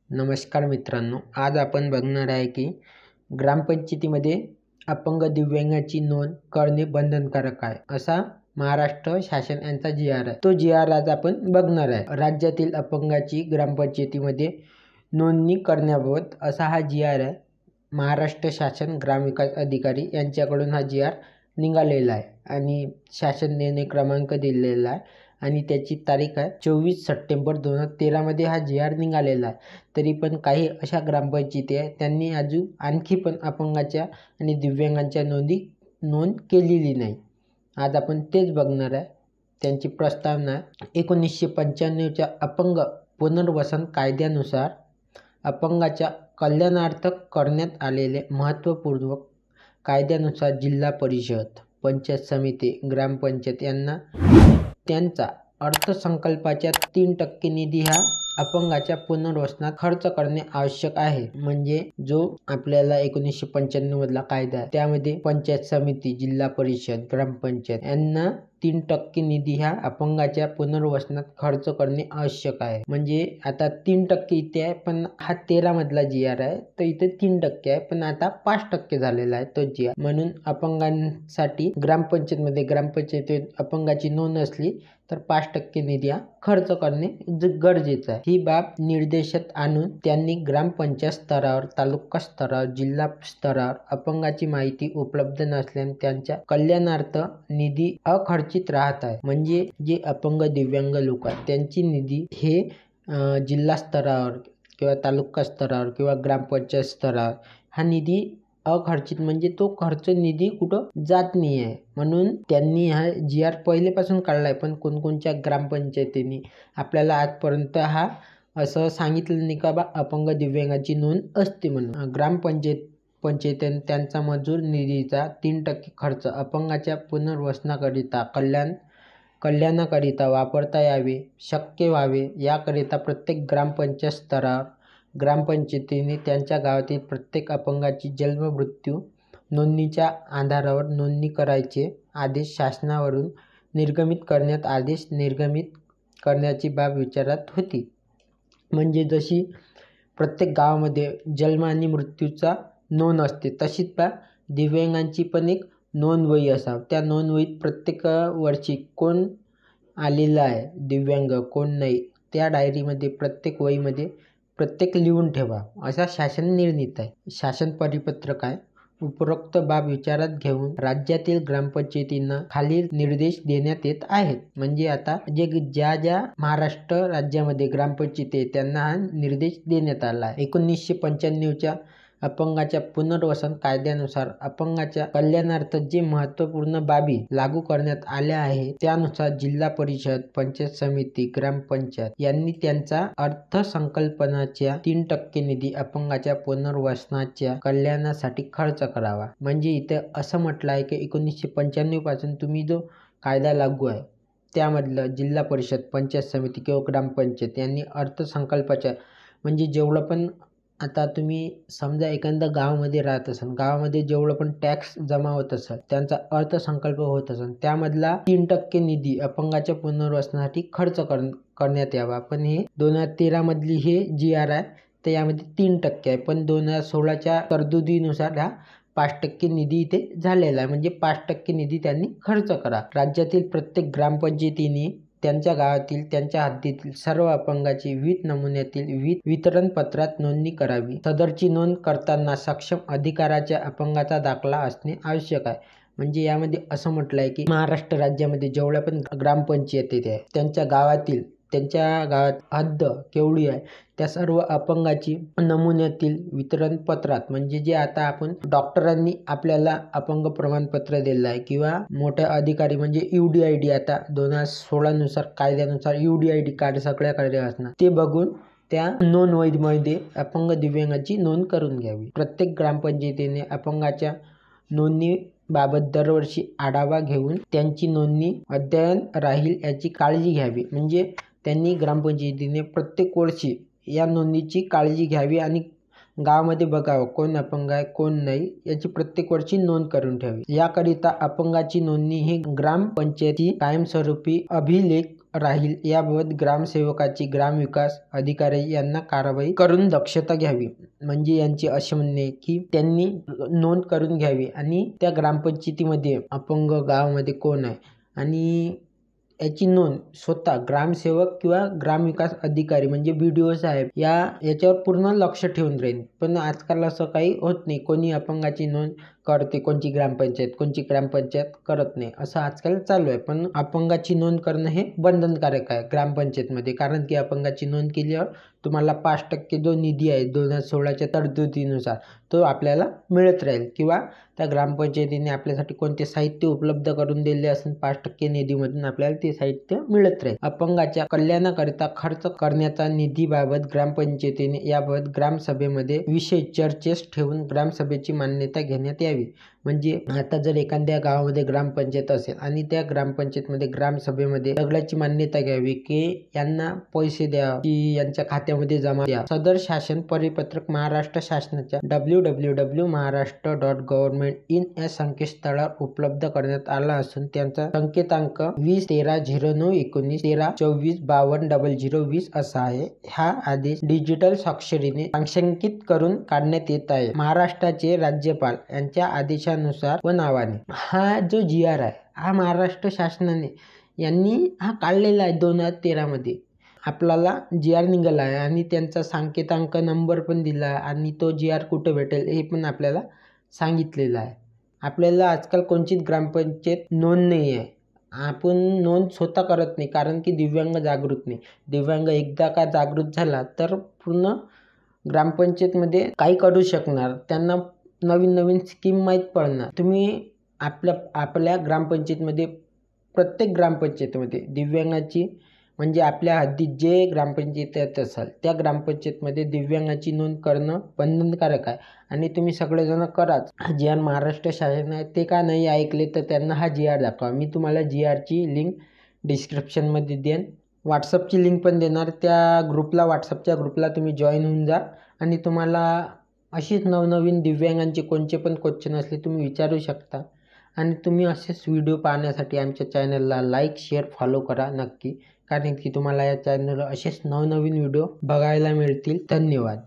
नमस्कार मित्रांनो, आज आपण बघणार आहे की ग्रामपंचायतीमध्ये अपंग दिव्यांगाची नोंद करणे बंधनकारक आहे, असा महाराष्ट्र शासन यांचा जी.आर. आहे. तो जी.आर. आज आपण बघणार आहे. राज्यातील अपंगाची ग्रामपंचायतीमध्ये नोंदणी करण्याबाबत असा हा जी.आर. आहे. महाराष्ट्र शासन ग्रामविकास अधिकारी यांच्याकडून हा जी.आर. निघालेला आहे आणि शासन निर्णय क्रमांक दिलेला आहे आणि त्याची तारीख आहे 24 सप्टेंबर 2013 मध्ये हा जी.आर. निघालेला आहे. तरी पण काही अशा ग्रामपंचायती आहे त्यांनी अजून आणखी पण अपंगाच्या आणि दिव्यांगांच्या नोंद केलेली नाही. आज आपण तेच बघणार आहे. त्यांची प्रस्तावना आहे. 1995च्या अपंग पुनर्वसन कायद्यानुसार अपंगाच्या कल्याणार्थ करण्यात आलेले महत्त्वपूर्ण कायद्यानुसार जिल्हा परिषद, पंचायत समिती, ग्रामपंचायत यांना त्यांचा अर्थसंकल्पाच्या 3% निधी हा अपंगाच्या पुनर्वसनात खर्च करणे आवश्यक आहे. म्हणजे जो आपल्याला 1995 मधला कायदा आहे त्यामध्ये पंचायत समिती, जिल्हा परिषद, ग्रामपंचायत यांना 3% निधी हा अपंगाच्या पुनर्वसनात खर्च करणे आवश्यक आहे. म्हणजे आता 3% इथे आहे, पण हा 13 मधला जी.आर. आहे तर इथे 3% आहे, पण आता 5% झालेला आहे तो जी.आर. म्हणून अपंगांसाठी ग्रामपंचायतीत अपंगाची नोंद असली तर 5% निधी हा खर्च करणे गरजेचं आहे. ही बाब निर्देशात आणून त्यांनी ग्रामपंचायत स्तरावर, तालुका स्तरावर, जिल्हा स्तरावर अपंगाची माहिती उपलब्ध नसल्याने त्यांच्या कल्याणार्थ निधी अखर्चित राहत आहे. म्हणजे जे अपंग दिव्यांग लोक आहेत त्यांची निधी हे जिल्हा स्तरावर किंवा तालुका स्तरावर किंवा ग्रामपंचायत स्तरावर हा निधी अखर्चित, म्हणजे तो खर्च निधी कुठं जात नाही आहे. म्हणून त्यांनी हा जी.आर. पहिलेपासून काढलाय, पण कोणकोणत्या ग्रामपंचायतींनी आपल्याला आजपर्यंत हा असं सांगितलं नाही का बा अपंग दिव्यांगाची नोंद असते म्हणून. ग्रामपंचायतीने त्यांचा मंजूर निधीचा 3% खर्च अपंगाच्या पुनर्वसनाकरिता कल्याणाकरिता वापरता यावे, शक्य व्हावे याकरिता प्रत्येक ग्रामपंचायत स्तरावर ग्रामपंचायतीने त्यांच्या गावातील प्रत्येक अपंगाची जन्म मृत्यू नोंदणीच्या आधारावर नोंदणी करायचे आदेश शासनावरून निर्गमित करण्याची बाब विचारात होती. म्हणजे जशी प्रत्येक गावामध्ये जन्म आणि मृत्यूचा नोंद असते तशीच दिव्यांगांची पण एक नोंदवही असावं. त्या नोंदवहीत प्रत्येक वर्षी कोण आलेला आहे दिव्यांग, कोण नाही, त्या डायरीमध्ये प्रत्येक वहीमध्ये प्रत्येक लिहून ठेवा, असा शासन निर्णित आहे. शासन परिपत्रक आहे. उपरोक्त बाब विचारात घेऊन राज्यातील ग्रामपंचायतींना खालील निर्देश देण्यात येत आहेत. म्हणजे आता ज्या महाराष्ट्र राज्यामध्ये ग्रामपंचायती आहेत त्यांना हा निर्देश देण्यात आला आहे. 1995च्या अपंगाच्या पुनर्वसन कायद्यानुसार अपंगाच्या कल्याणार्थ जे महत्त्वपूर्ण बाबी लागू करण्यात आल्या आहेत त्यानुसार जिल्हा परिषद, पंचायत समिती, ग्रामपंचायत यांनी त्यांचा अर्थसंकल्पाच्या 3% निधी अपंगाच्या पुनर्वसनाच्या कल्याणासाठी खर्च करावा. म्हणजे इथे असं म्हटलं आहे की 1995 पासून तुम्ही जो कायदा लागू आहे त्यामधलं जिल्हा परिषद, पंचायत समिती किंवा ग्रामपंचायत यांनी अर्थसंकल्पाच्या, म्हणजे जेवढं पण आता तुम्ही समजा एखाद्या गावामध्ये राहत असाल, गावामध्ये जेवढं पण टॅक्स जमा होत असेल, त्यांचा अर्थसंकल्प होत असेल, त्यामधला 3% निधी अपंगाच्या पुनर्वसनासाठी खर्च करण्यात यावा. पण हे 2013 मधली हे जी.आर. आहे तर यामध्ये 3% आहे, पण 2016च्या तरतुदीनुसार हा 5% निधी इथे झालेला आहे. म्हणजे 5% निधी त्यांनी खर्च करा. राज्यातील प्रत्येक ग्रामपंचायतीने त्यांच्या गावातील, त्यांच्या हद्दीतील सर्व अपंगाची विविध नमुन्यातील वितरण पत्रात नोंदणी करावी. सदरची नोंद करताना सक्षम अधिकाऱ्याच्या अपंगाचा दाखला असणे आवश्यक आहे. म्हणजे यामध्ये असं म्हटलं आहे की महाराष्ट्र राज्यामध्ये जेवढ्या पण ग्रामपंचायती आहेत त्यांच्या गावात हद्द केवढी आहे त्या सर्व अपंगाची नमुन्यातील वितरण पत्रात, म्हणजे जे आता आपण डॉक्टरांनी आपल्याला अपंग प्रमाणपत्र दिलं आहे किंवा मोठ्या अधिकारी म्हणजे UDID, आता 2016 नुसार कायद्यानुसार UDID कार्ड सगळ्याकडे असणार, ते बघून त्या नोंदवहीमध्ये अपंग दिव्यांगाची नोंद करून घ्यावी. प्रत्येक ग्रामपंचायतीने अपंगाच्या नोंदणीबाबत दरवर्षी आढावा घेऊन त्यांची नोंदणी अद्ययावत राहील याची काळजी घ्यावी. म्हणजे त्यांनी ग्रामपंचायतीने प्रत्येक वर्षी या नोंदीची काळजी घ्यावी आणि गावामध्ये बघावं कोण अपंग आहे कोण नाही याची प्रत्येक वर्षी नोंद करून ठेवावी. याकरिता अपंगाची नोंदणी ही ग्रामपंचायती कायमस्वरूपी अभिलेख राहील याबाबत ग्रामसेवकाची ग्रामविकास अधिकारी यांना कारवाई करून दक्षता घ्यावी. म्हणजे यांचे असे म्हणणे आहे की त्यांनी नोंद करून घ्यावी आणि त्या ग्रामपंचायतीमध्ये अपंग गावामध्ये कोण आहे आणि याची नोंद स्वतः ग्रामसेवक किंवा ग्रामविकास अधिकारी म्हणजे BDO साहेब याच्यावर पूर्ण लक्ष ठेवून राहील. पण आजकाल असं काही होत नाही. कोणी अपंगाची नोंद करते, कोणची ग्रामपंचायत करत नाही, असं आजकाल चालू आहे. पण अपंगाची नोंद करणं हे बंधनकारक आहे ग्रामपंचायतमध्ये, कारण की अपंगाची नोंद केल्यावर तुम्हाला 5% जो निधी आहे 2016च्या तरतुदीनुसार तो आपल्याला मिळत राहील किंवा त्या ग्रामपंचायतीने आपल्यासाठी कोणते साहित्य उपलब्ध करून दिले असेल 5% निधीमधून आपल्याला ते साहित्य मिळत राहील. अपंगाच्या कल्याणाकरिता खर्च करण्याचा निधीबाबत ग्रामपंचायतीने याबाबत ग्रामसभेमध्ये विषय चर्चेस ठेवून ग्रामसभेची मान्यता घेण्यात यावी. म्हणजे आता जर एखाद्या गावामध्ये ग्रामपंचायत असेल आणि त्या ग्रामपंचायतमध्ये ग्रामसभेमध्ये सगळ्याची मान्यता घ्यावी की यांना पैसे द्या की यांच्या खात्यामध्ये जमा द्या. सदर शासन परिपत्रक महाराष्ट्र शासनाच्या www.maharashtra.government.in या संकेतस्थळावर उपलब्ध करण्यात आला असून त्यांचा संकेतांक 20130919 1324520020 असा आहे. हा आदेश डिजिटल स्वाक्षरीने सांकेतिक करून काढण्यात येत आहे. महाराष्ट्राचे राज्यपाल यांच्या आदेशानुसार व नावाने हा जो GR आहे हा महाराष्ट्र शासनाने यांनी हा काढलेला आहे. 2013 मध्ये आपल्याला GR निघाला आहे आणि त्यांचा सांकेतांक नंबर पण दिला आहे आणि तो GR कुठं भेटेल हे पण आपल्याला सांगितलेलं आहे. आपल्याला आजकाल कोणतीच ग्रामपंचायत नोंद नाही आहे. आपण नोंद स्वतः करत नाही कारण की दिव्यांग जागृत नाही. दिव्यांग एकदा का जागृत झाला तर पूर्ण ग्रामपंचायतमध्ये काही करू शकणार, त्यांना नवीन नवीन स्कीम माहीत पडणार. तुम्ही आपल्या ग्रामपंचायतीमध्ये प्रत्येक ग्रामपंचायतीमध्ये दिव्यांगाची म्हणजे आपल्या हद्दीत जे ग्रामपंचायत असेल त्या ग्रामपंचायतमध्ये दिव्यांगाची नोंद करणं बंधनकारक आहे आणि तुम्ही सगळेजण कराच. हा GR महाराष्ट्र शासन आहे. ते का नाही ऐकले तर त्यांना हा GR दाखवा. मी तुम्हाला GRची लिंक डिस्क्रिप्शनमध्ये देईन, व्हॉट्सअपची लिंक पण देणार. त्या व्हॉट्सअपच्या ग्रुपला तुम्ही जॉईन होऊन जा आणि तुम्हाला अशीच नवनवीन दिव्यांगांचे कोणते पण क्वेश्चन असले तुम्ही विचारू शकता. आणि तुम्ही असेच व्हिडिओ पाहण्यासाठी आमच्या चॅनलला लाईक, शेअर, फॉलो करा नक्की, कारण की तुम्हाला या चॅनलवर असेच नवनवीन व्हिडिओ बघायला मिळतील. धन्यवाद.